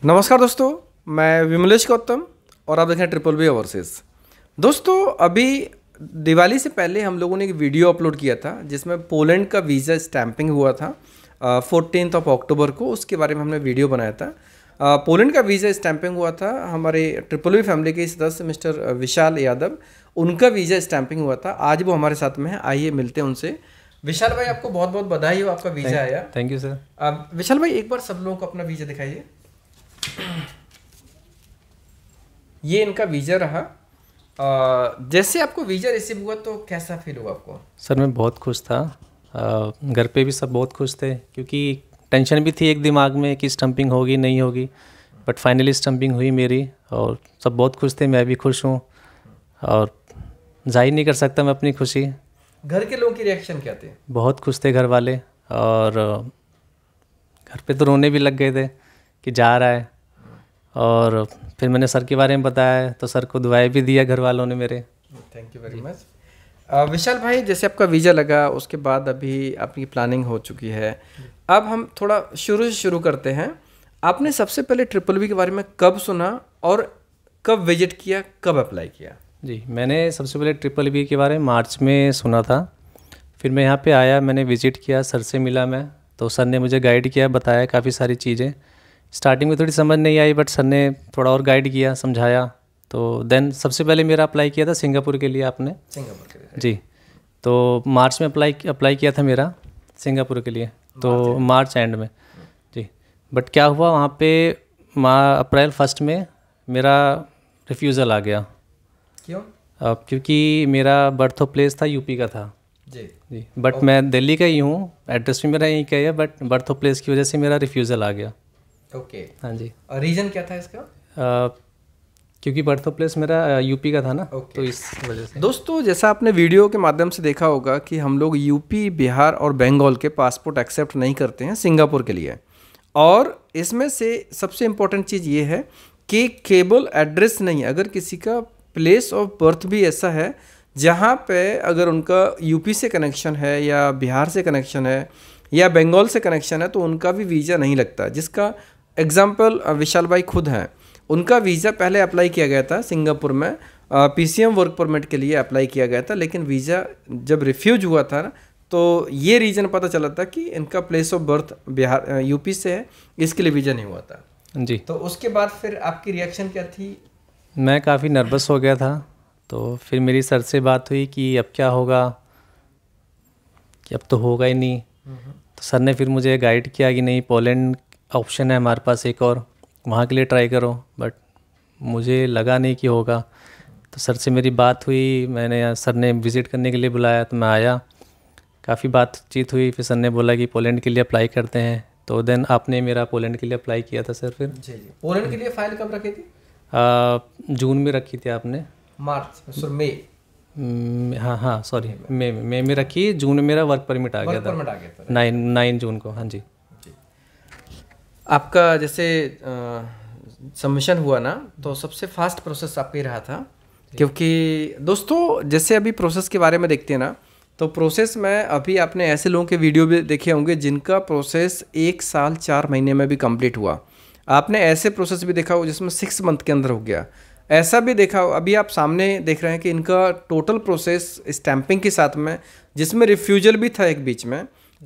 नमस्कार दोस्तों, मैं विमलेश गौतम और आप देख रहे हैं ट्रिपल बी ओवरसीज। दोस्तों, अभी दिवाली से पहले हम लोगों ने एक वीडियो अपलोड किया था जिसमें पोलैंड का वीज़ा स्टैंपिंग हुआ था 14 अक्टूबर को। उसके बारे में हमने वीडियो बनाया था। पोलैंड का वीज़ा स्टैंपिंग हुआ था। हमारे ट्रिपल बी फैमिली के सदस्य मिस्टर विशाल यादव, उनका वीज़ा स्टैंपिंग हुआ था। आज वो हमारे साथ में है, आइए मिलते हैं उनसे। विशाल भाई, आपको बहुत बहुत बधाई हो, आपका वीज़ा आया। Thank you sir. विशाल भाई, एक बार सब लोगों को अपना वीज़ा दिखाइए। ये इनका वीज़ा रहा। जैसे आपको वीज़ा रिसीव हुआ तो कैसा फील हुआ आपको? सर मैं बहुत खुश था। घर पे भी सब बहुत खुश थे क्योंकि टेंशन भी थी एक दिमाग में कि स्टंपिंग होगी नहीं होगी, बट फाइनली स्टंपिंग हुई मेरी और सब बहुत खुश थे। मैं भी खुश हूँ और जाहिर नहीं कर सकता मैं अपनी खुशी। घर के लोगों की रिएक्शन क्या थे? बहुत खुश थे घर वाले और घर पे तो रोने भी लग गए थे कि जा रहा है। और फिर मैंने सर के बारे में बताया तो सर को दुआएं भी दिया घर वालों ने मेरे। Thank you very much. Vishal भाई, जैसे आपका वीज़ा लगा उसके बाद अभी आपकी प्लानिंग हो चुकी है। अब हम थोड़ा शुरू से शुरू करते हैं। आपने सबसे पहले ट्रिपल बी के बारे में कब सुना और कब विजिट किया, कब अप्लाई किया? जी, मैंने सबसे पहले ट्रिपल बी के बारे में मार्च में सुना था। फिर मैं यहाँ पे आया, मैंने विज़िट किया, सर से मिला मैं, तो सर ने मुझे गाइड किया, बताया काफ़ी सारी चीज़ें। स्टार्टिंग में थोड़ी समझ नहीं आई बट सर ने थोड़ा और गाइड किया, समझाया। तो देन सबसे पहले मेरा अप्लाई किया था सिंगापुर के लिए आपने। सिंगापुर के लिए? जी, तो मार्च में अप्लाई किया था मेरा सिंगापुर के लिए, तो मार्च एंड में। जी, बट क्या हुआ वहाँ पे अप्रैल 1 में मेरा रिफ्यूज़ल आ गया। क्यों? क्योंकि मेरा बर्थ ऑफ प्लेस था यूपी का था। जी बट मैं दिल्ली का ही हूँ, एड्रेस भी मेरा यहीं का ही है, बट बर्थ ऑफ प्लेस की वजह से मेरा रिफ्यूज़ल आ गया। ओके। हाँ जी। रीज़न क्या था इसका? क्योंकि बर्थ ऑफ प्लेस मेरा यूपी का था ना, तो इस वजह से। दोस्तों, जैसा आपने वीडियो के माध्यम से देखा होगा कि हम लोग यूपी, बिहार और बंगाल के पासपोर्ट एक्सेप्ट नहीं करते हैं सिंगापुर के लिए। और इसमें से सबसे इम्पोर्टेंट चीज़ ये है कि केवल एड्रेस नहीं, अगर किसी का प्लेस ऑफ बर्थ भी ऐसा है जहाँ पे अगर उनका यूपी से कनेक्शन है या बिहार से कनेक्शन है या बंगाल से कनेक्शन है तो उनका भी वीज़ा नहीं लगता। जिसका एग्जाम्पल विशाल भाई खुद हैं। उनका वीज़ा पहले अप्लाई किया गया था सिंगापुर में, पीसीएम वर्क परमिट के लिए अप्लाई किया गया था, लेकिन वीज़ा जब रिफ्यूज हुआ था ना तो ये रीज़न पता चला था कि इनका place of birth Bihar UP से है, इसके लिए वीज़ा नहीं हुआ था। जी, तो उसके बाद फिर आपकी रिएक्शन क्या थी? मैं काफ़ी नर्वस हो गया था। तो फिर मेरी सर से बात हुई कि अब क्या होगा, कि अब तो होगा ही नहीं। तो सर ने फिर मुझे गाइड किया कि नहीं, पोलैंड ऑप्शन है हमारे पास एक और, वहाँ के लिए ट्राई करो। बट मुझे लगा नहीं कि होगा। तो सर से मेरी बात हुई, सर ने विज़िट करने के लिए बुलाया तो मैं आया, काफ़ी बातचीत हुई। फिर सर ने बोला कि पोलैंड के लिए अप्लाई करते हैं। तो देन आपने मेरा पोलैंड के लिए अप्लाई किया था सर। फिर जी। पोलैंड के लिए फाइल कब रखी थी? जून में रखी थी आपने। मई? हाँ सॉरी, मई में रखी। जून में मेरा वर्क परमिट आ गया था, 9 जून को। हाँ जी। आपका जैसे सबमिशन हुआ ना तो सबसे फास्ट प्रोसेस आपका ही रहा था। क्योंकि दोस्तों, जैसे अभी प्रोसेस के बारे में देखते हैं ना तो प्रोसेस में अभी आपने ऐसे लोगों के वीडियो भी देखे होंगे जिनका प्रोसेस 1 साल 4 महीने में भी कंप्लीट हुआ। आपने ऐसे प्रोसेस भी देखा हो जिसमें 6 मंथ के अंदर हो गया। ऐसा भी देखा हो, अभी आप सामने देख रहे हैं कि इनका टोटल प्रोसेस स्टैंपिंग के साथ में, जिसमें रिफ्यूजल भी था एक बीच में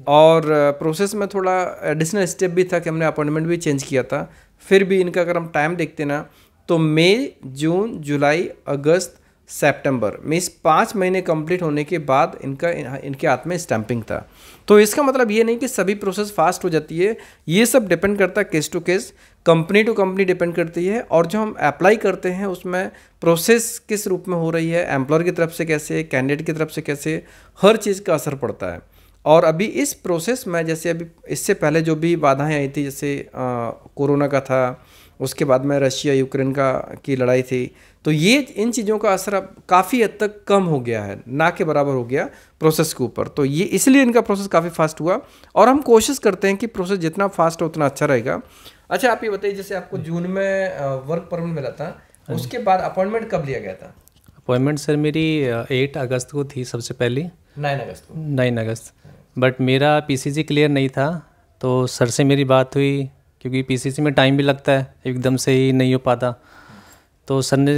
और प्रोसेस में थोड़ा एडिशनल स्टेप भी था कि हमने अपॉइंटमेंट भी चेंज किया था। फिर भी इनका अगर हम टाइम देखते ना तो मई, जून, जुलाई, अगस्त, सितंबर में इस 5 महीने कंप्लीट होने के बाद इनके हाथ में स्टैंपिंग था। तो इसका मतलब ये नहीं कि सभी प्रोसेस फास्ट हो जाती है। ये सब डिपेंड करता है case to case, company to company depend करती है। और जो हम अप्लाई करते हैं उसमें प्रोसेस किस रूप में हो रही है, एम्प्लॉयर की तरफ से कैसे, कैंडिडेट की तरफ से कैसे, हर चीज़ का असर पड़ता है। और अभी इस प्रोसेस में जैसे अभी इससे पहले जो भी बाधाएं आई थी, जैसे कोरोना का था, उसके बाद में रशिया यूक्रेन की लड़ाई थी, तो ये इन चीज़ों का असर अब काफ़ी हद तक कम हो गया है, ना के बराबर हो गया प्रोसेस के ऊपर। तो ये इसलिए इनका प्रोसेस काफ़ी फास्ट हुआ और हम कोशिश करते हैं कि प्रोसेस जितना फास्ट हो उतना अच्छा रहेगा। अच्छा, आप ये बताइए, जैसे आपको जून में वर्क परमिट मिला था, उसके बाद अपॉइंटमेंट कब लिया गया था? अपॉइंटमेंट सर मेरी 8 अगस्त को थी सबसे पहली। 9 अगस्त को। 9 अगस्त। बट मेरा पीसीजी क्लियर नहीं था, तो सर से मेरी बात हुई क्योंकि पीसीसी में टाइम भी लगता है, एकदम से ही नहीं हो पाता। तो सर ने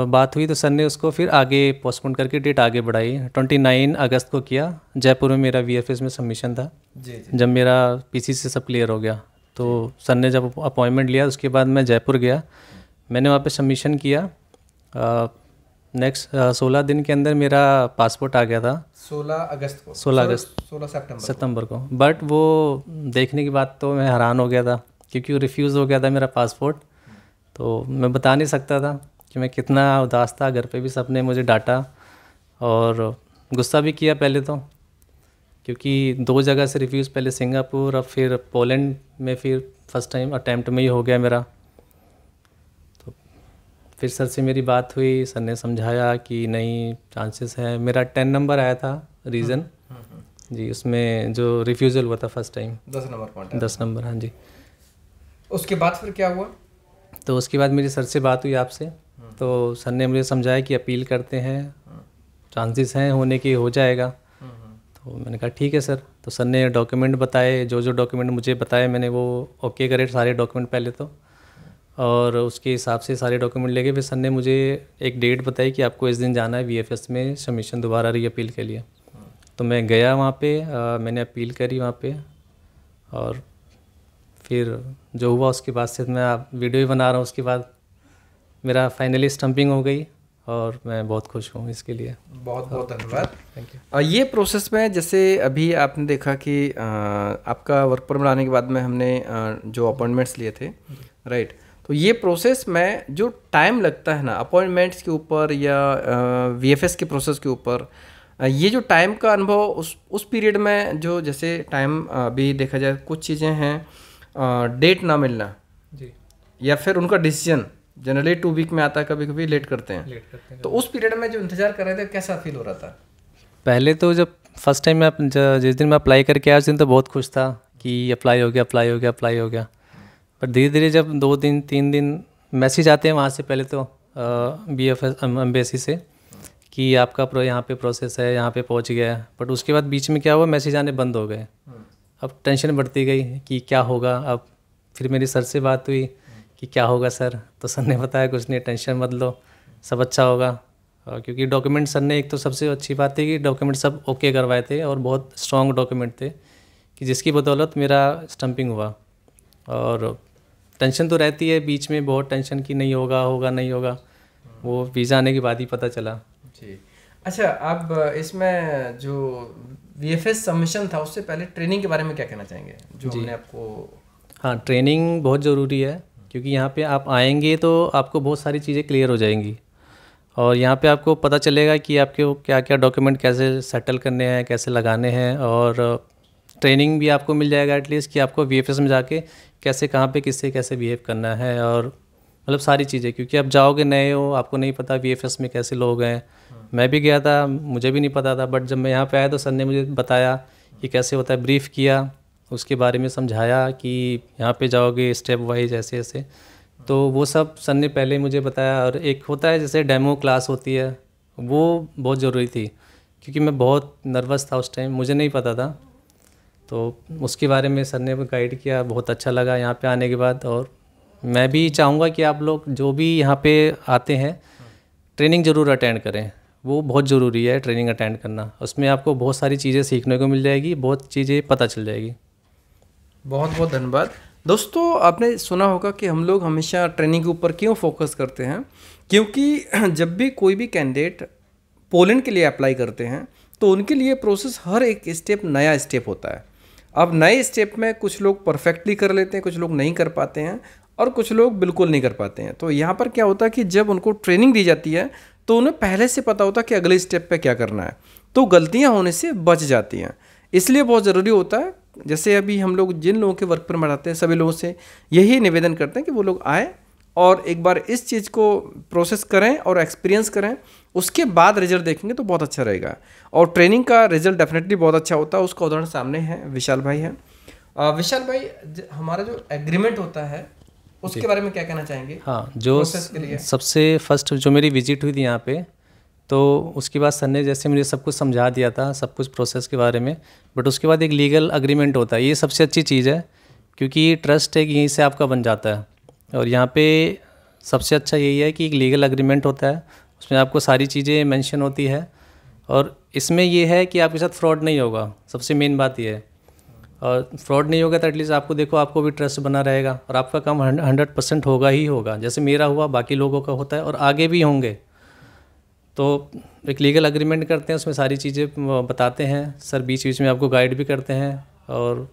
बात हुई तो सर ने उसको फिर आगे पोस्टपोन करके डेट आगे बढ़ाई, 29 अगस्त को किया। जयपुर में मेरा वीएफएस में सबमिशन था। जी जब मेरा पीसीसी सब क्लियर हो गया तो सर ने जब अपॉइंटमेंट लिया उसके बाद मैं जयपुर गया, मैंने वहाँ पे सबमिशन किया। नेक्स्ट 16 दिन के अंदर मेरा पासपोर्ट आ गया था। 16 अगस्त को, 16 सितंबर को। बट वो देखने के बाद तो मैं हैरान हो गया था, क्योंकि वो रिफ्यूज़ हो गया था मेरा पासपोर्ट। तो मैं बता नहीं सकता था कि मैं कितना उदास था। घर पे भी सबने मुझे डांटा और गुस्सा भी किया पहले तो, क्योंकि 2 जगह से रिफ्यूज़, पहले सिंगापुर और फिर पोलैंड में, फिर फर्स्ट टाइम अटैम्प्ट में ही हो गया मेरा। तो फिर सर से मेरी बात हुई, सर ने समझाया कि नहीं, चांसेस है। मेरा 10 नंबर आया था रीज़न जी, उसमें जो रिफ्यूज़ल हुआ था first time 10 number point, 10 number, हाँ जी। उसके बाद फिर क्या हुआ? तो उसके बाद मेरी सर से बात हुई आपसे, तो सर ने मुझे समझाया कि अपील करते हैं, चांसेस हैं होने की, हो जाएगा। तो मैंने कहा ठीक है सर। तो सर ने डॉक्यूमेंट बताए, जो जो डॉक्यूमेंट मुझे बताए मैंने वो ओके करे सारे डॉक्यूमेंट पहले तो, और उसके हिसाब से सारे डॉक्यूमेंट लेके फिर सर ने मुझे एक डेट बताई कि आपको इस दिन जाना है वीएफएस में सबमिशन दोबारा री अपील के लिए। तो मैं गया वहाँ पे, मैंने अपील करी वहाँ पे, और फिर जो हुआ उसके बाद से मैं आप वीडियो भी बना रहा हूँ। उसके बाद मेरा फाइनली स्टम्पिंग हो गई और मैं बहुत खुश हूँ इसके लिए। बहुत बहुत धन्यवाद, थैंक यू। ये प्रोसेस में जैसे अभी आपने देखा कि आपका वर्क परमिट आने के बाद में हमने जो अपॉइंटमेंट्स लिए थे, राइट, तो ये प्रोसेस में जो टाइम लगता है ना अपॉइंटमेंट्स के ऊपर या वीएफएस के प्रोसेस के ऊपर, ये जो टाइम का अनुभव उस पीरियड में जो जैसे टाइम अभी देखा जाए, कुछ चीज़ें हैं डेट ना मिलना जी, या फिर उनका डिसीजन जनरली 2 वीक में आता है, कभी कभी लेट करते हैं। तो उस पीरियड में जो इंतजार कर रहे थे, कैसा फील हो रहा था? पहले तो जब फर्स्ट टाइम मैं जिस दिन मैं अप्लाई करके आया उस दिन तो बहुत खुश था कि अप्लाई हो गया, अप्लाई हो गया, अप्लाई हो गया। पर धीरे धीरे जब 2 दिन 3 दिन मैसेज आते हैं वहाँ से, पहले तो बीएफएस एम्बेसी से कि आपका यहाँ पे प्रोसेस है, यहाँ पे पहुँच गया है। बट उसके बाद बीच में क्या हुआ, मैसेज आने बंद हो गए। अब टेंशन बढ़ती गई कि क्या होगा। अब फिर मेरी सर से बात हुई कि क्या होगा सर, तो सर ने बताया कुछ नहीं, टेंशन मत लो, सब अच्छा होगा। क्योंकि डॉक्यूमेंट सर ने, एक तो सबसे अच्छी बात है कि डॉक्यूमेंट सब ओके करवाए थे और बहुत स्ट्रॉन्ग डॉक्यूमेंट थे, कि जिसकी बदौलत मेरा स्टम्पिंग हुआ। और टेंशन तो रहती है बीच में, बहुत टेंशन कि नहीं होगा, होगा नहीं होगा, वो वीज़ा आने के बाद ही पता चला जी। अच्छा, अब इसमें जो वीएफएस सबमिशन था उससे पहले ट्रेनिंग के बारे में क्या कहना चाहेंगे जो हमने आपको? हाँ, ट्रेनिंग बहुत ज़रूरी है, क्योंकि यहाँ पे आप आएंगे तो आपको बहुत सारी चीज़ें क्लियर हो जाएंगी और यहाँ पे आपको पता चलेगा कि आपके क्या क्या डॉक्यूमेंट कैसे सेटल करने हैं, कैसे लगाने हैं। और ट्रेनिंग भी आपको मिल जाएगा एटलीस्ट कि आपको वीएफएस में जाके कैसे, कहाँ पे, किससे कैसे बिहेव करना है, और मतलब सारी चीज़ें। क्योंकि आप जाओगे नए हो, आपको नहीं पता वीएफएस में कैसे लोग हैं। मैं भी गया था, मुझे भी नहीं पता था, बट जब मैं यहाँ पे आया तो सर ने मुझे बताया कि कैसे होता है, ब्रीफ किया, उसके बारे में समझाया कि यहाँ पे जाओगे स्टेप वाइज ऐसे ऐसे। तो वो सब सर ने पहले मुझे बताया। और एक होता है जैसे डेमो क्लास होती है, वो बहुत ज़रूरी थी, क्योंकि मैं बहुत नर्वस था उस टाइम, मुझे नहीं पता था। तो उसके बारे में सर ने गाइड किया, बहुत अच्छा लगा यहाँ पे आने के बाद। और मैं भी चाहूँगा कि आप लोग जो भी यहाँ पे आते हैं ट्रेनिंग ज़रूर अटेंड करें, वो बहुत ज़रूरी है ट्रेनिंग अटेंड करना। उसमें आपको बहुत सारी चीज़ें सीखने को मिल जाएगी, बहुत चीज़ें पता चल जाएगी। बहुत बहुत धन्यवाद। दोस्तों, आपने सुना होगा कि हम लोग हमेशा ट्रेनिंग के ऊपर क्यों फोकस करते हैं, क्योंकि जब भी कोई भी कैंडिडेट पोलैंड के लिए अप्लाई करते हैं तो उनके लिए प्रोसेस हर एक स्टेप नया स्टेप होता है। अब नए स्टेप में कुछ लोग परफेक्टली कर लेते हैं, कुछ लोग नहीं कर पाते हैं और कुछ लोग बिल्कुल नहीं कर पाते हैं। तो यहाँ पर क्या होता है कि जब उनको ट्रेनिंग दी जाती है तो उन्हें पहले से पता होता है कि अगले स्टेप पे क्या करना है, तो गलतियाँ होने से बच जाती हैं। इसलिए बहुत ज़रूरी होता है, जैसे अभी हम लोग जिन लोगों के वर्क पर बढ़ाते हैं सभी लोगों से यही निवेदन करते हैं कि वो लोग आए और एक बार इस चीज़ को प्रोसेस करें और एक्सपीरियंस करें, उसके बाद रिजल्ट देखेंगे तो बहुत अच्छा रहेगा। और ट्रेनिंग का रिजल्ट डेफिनेटली बहुत अच्छा होता है। उसका उदाहरण सामने है, विशाल भाई है। विशाल भाई, हमारा जो एग्रीमेंट होता है उसके बारे में क्या कहना चाहेंगे? हाँ, जो सबसे फर्स्ट जो मेरी विजिट हुई थी यहाँ पे, तो उसके बाद सर ने जैसे मुझे सब कुछ समझा दिया था, सब कुछ प्रोसेस के बारे में। बट उसके बाद एक लीगल अग्रीमेंट होता है, ये सबसे अच्छी चीज़ है, क्योंकि ट्रस्ट है कि यहीं से आपका बन जाता है। और यहाँ पे सबसे अच्छा यही है कि एक लीगल एग्रीमेंट होता है, उसमें आपको सारी चीज़ें मेंशन होती है, और इसमें ये है कि आपके साथ फ्रॉड नहीं होगा, सबसे मेन बात ये है। और फ्रॉड नहीं होगा तो एटलीस्ट आपको देखो, आपको भी ट्रस्ट बना रहेगा और आपका काम 100% होगा ही होगा। जैसे मेरा हुआ, बाकी लोगों का होता है और आगे भी होंगे। तो एक लीगल एग्रीमेंट करते हैं, उसमें सारी चीज़ें बताते हैं सर, बीच बीच में आपको गाइड भी करते हैं, और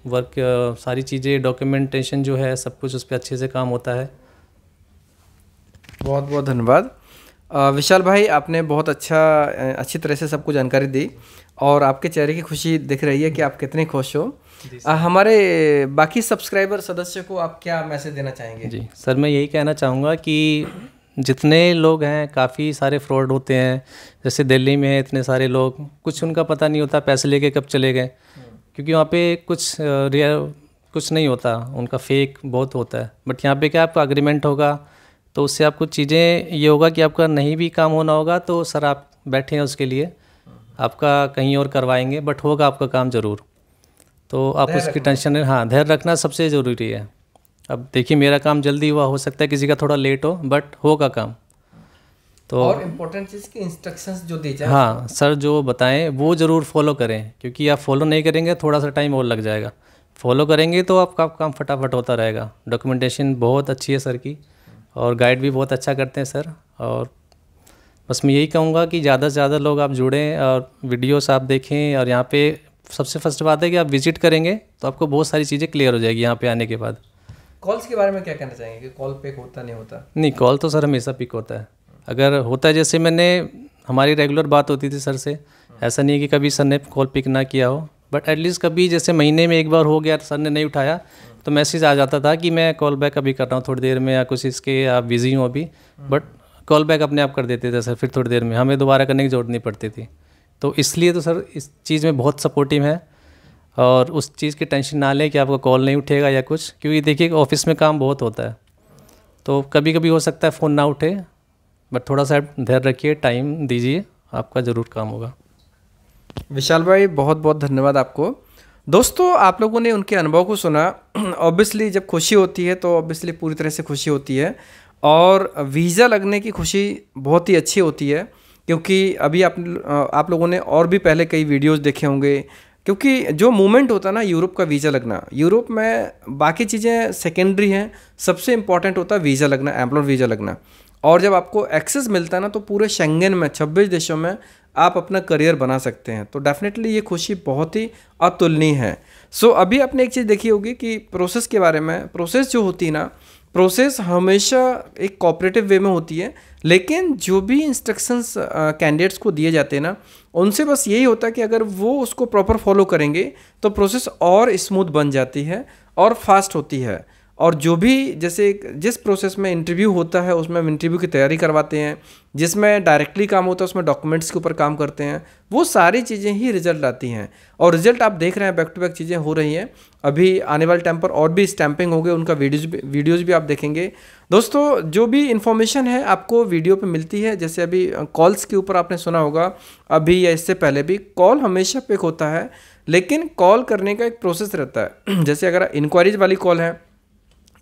वर्क सारी चीज़ें डॉक्यूमेंटेशन जो है सब कुछ उस पर अच्छे से काम होता है। बहुत बहुत धन्यवाद विशाल भाई, आपने बहुत अच्छी तरह से सबको जानकारी दी और आपके चेहरे की खुशी दिख रही है कि आप कितने खुश हो। हमारे बाकी सब्सक्राइबर सदस्य को आप क्या मैसेज देना चाहेंगे? जी सर, मैं यही कहना चाहूँगा कि जितने लोग हैं, काफ़ी सारे फ्रॉड होते हैं। जैसे दिल्ली में इतने सारे लोग, कुछ उनका पता नहीं होता पैसे लेके कब चले गए, क्योंकि वहाँ पे कुछ नहीं होता, उनका फेक बहुत होता है। बट यहाँ पे क्या, आपका एग्रीमेंट होगा तो उससे आपको चीज़ें ये होगा कि आपका नहीं भी काम होना होगा तो सर आप बैठे हैं उसके लिए, आपका कहीं और करवाएंगे, बट होगा आपका काम ज़रूर। तो आप उसकी टेंशन, हाँ, धैर्य रखना सबसे ज़रूरी है। अब देखिए, मेरा काम जल्दी हुआ, हो सकता है किसी का थोड़ा लेट हो, बट होगा काम। तो और इम्पोर्टेंट चीज़ की इंस्ट्रक्शंस जो दी जाए, हाँ सर, जो बताएं वो ज़रूर फॉलो करें, क्योंकि आप फॉलो नहीं करेंगे थोड़ा सा टाइम और लग जाएगा। फॉलो करेंगे तो आपका काम फटाफट होता रहेगा। डॉक्यूमेंटेशन बहुत अच्छी है सर की, और गाइड भी बहुत अच्छा करते हैं सर। और बस मैं यही कहूँगा कि ज़्यादा से ज़्यादा लोग आप जुड़ें और वीडियोस आप देखें। और यहाँ पे सबसे फर्स्ट बात है कि आप विजिट करेंगे तो आपको बहुत सारी चीज़ें क्लियर हो जाएगी यहाँ पे आने के बाद। कॉल्स के बारे में क्या कहना चाहेंगे कि कॉल पिक होता नहीं होता? नहीं, कॉल तो सर हमेशा पिक होता है। अगर होता है, जैसे हमारी रेगुलर बात होती थी सर से, ऐसा नहीं है कि कभी सर ने कॉल पिक ना किया हो, बट एटलीस्ट कभी जैसे महीने में एक बार हो गया, सर ने नहीं उठाया तो मैसेज आ जाता था कि मैं कॉल बैक अभी कर रहा हूँ थोड़ी देर में, या कुछ इसके आप बिज़ी हो अभी, बट कॉल बैक अपने आप कर देते थे सर, फिर थोड़ी देर में, हमें दोबारा करने की ज़रूरत नहीं पड़ती थी। तो इसलिए तो सर इस चीज़ में बहुत सपोर्टिव है, और उस चीज़ की टेंशन ना लें कि आपका कॉल नहीं उठेगा या कुछ, क्योंकि देखिए ऑफिस में काम बहुत होता है, तो कभी कभी हो सकता है फ़ोन ना उठे, बट थोड़ा सा धैर्य रखिए, टाइम दीजिए, आपका ज़रूर काम होगा। विशाल भाई, बहुत बहुत धन्यवाद आपको। दोस्तों, आप लोगों ने उनके अनुभव को सुना। ऑब्वियसली जब खुशी होती है तो ऑब्वियसली पूरी तरह से खुशी होती है, और वीज़ा लगने की खुशी बहुत ही अच्छी होती है, क्योंकि अभी आप लोगों ने और भी पहले कई वीडियोस देखे होंगे। क्योंकि जो मूवमेंट होता है ना, यूरोप का वीज़ा लगना, यूरोप में बाकी चीज़ें सेकेंडरी हैं, सबसे इंपॉर्टेंट होता है वीज़ा लगना, एम्प्लॉय वीज़ा लगना। और जब आपको एक्सेस मिलता है ना, तो पूरे शेंगेन में 26 देशों में आप अपना करियर बना सकते हैं। तो डेफिनेटली ये खुशी बहुत ही अतुलनीय है। सो अभी आपने एक चीज़ देखी होगी कि प्रोसेस के बारे में, प्रोसेस जो होती है ना, प्रोसेस हमेशा एक कोऑपरेटिव वे में होती है, लेकिन जो भी इंस्ट्रक्शंस कैंडिडेट्स को दिए जाते हैं ना, उनसे बस यही होता है कि अगर वो उसको प्रॉपर फॉलो करेंगे तो प्रोसेस और स्मूथ बन जाती है और फास्ट होती है। और जो भी जैसे जिस प्रोसेस में इंटरव्यू होता है उसमें हम इंटरव्यू की तैयारी करवाते हैं, जिसमें डायरेक्टली काम होता है उसमें डॉक्यूमेंट्स के ऊपर काम करते हैं, वो सारी चीज़ें ही रिजल्ट आती हैं। और रिजल्ट आप देख रहे हैं, बैक टू बैक चीज़ें हो रही हैं। अभी आने वाले टाइम पर और भी स्टैंपिंग होंगे, उनका वीडियोज़ भी आप देखेंगे। दोस्तों, जो भी इन्फॉर्मेशन है आपको वीडियो पे मिलती है। जैसे अभी कॉल्स के ऊपर आपने सुना होगा, अभी या इससे पहले भी, कॉल हमेशा पिक होता है, लेकिन कॉल करने का एक प्रोसेस रहता है। जैसे अगर इंक्वायरीज वाली कॉल है,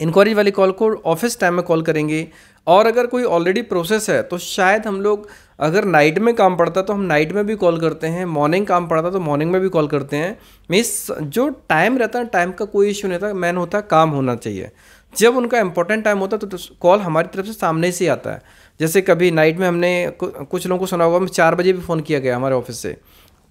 इंक्वायरी वाली कॉल को ऑफिस टाइम में कॉल करेंगे। और अगर कोई ऑलरेडी प्रोसेस है तो शायद हम लोग, अगर नाइट में काम पड़ता तो हम नाइट में भी कॉल करते हैं, मॉर्निंग काम पड़ता तो मॉर्निंग में भी कॉल करते हैं। मीन्स जो टाइम रहता है, टाइम का कोई इशू नहीं होता, मैन होता है काम होना चाहिए। जब उनका इंपॉर्टेंट टाइम होता है तो कॉल हमारी तरफ से सामने से आता है। जैसे कभी नाइट में हमने कुछ लोगों को सुना होगा, 4 बजे भी फ़ोन किया गया हमारे ऑफिस से,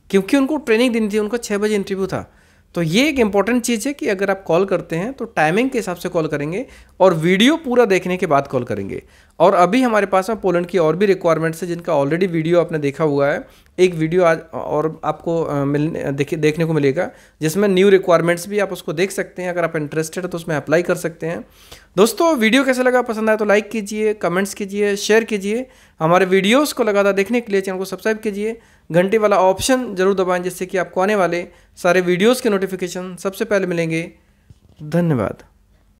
क्योंकि उनको ट्रेनिंग देनी थी, उनका 6 बजे इंटरव्यू था। तो ये एक इंपॉर्टेंट चीज़ है कि अगर आप कॉल करते हैं तो टाइमिंग के हिसाब से कॉल करेंगे और वीडियो पूरा देखने के बाद कॉल करेंगे। और अभी हमारे पास में पोलैंड की और भी रिक्वायरमेंट्स है, जिनका ऑलरेडी वीडियो आपने देखा हुआ है। एक वीडियो आज और आपको देखने को मिलेगा, जिसमें न्यू रिक्वायरमेंट्स भी आप उसको देख सकते हैं। अगर आप इंटरेस्टेड है तो उसमें अप्लाई कर सकते हैं। दोस्तों, वीडियो कैसा लगा, पसंद आया तो लाइक कीजिए, कमेंट्स कीजिए, शेयर कीजिए। हमारे वीडियोज़ को लगातार देखने के लिए चैनल को सब्सक्राइब कीजिए, घंटे वाला ऑप्शन जरूर दबाएं, जिससे कि आपको आने वाले सारे वीडियोज़ के नोटिफिकेशन सबसे पहले मिलेंगे। धन्यवाद।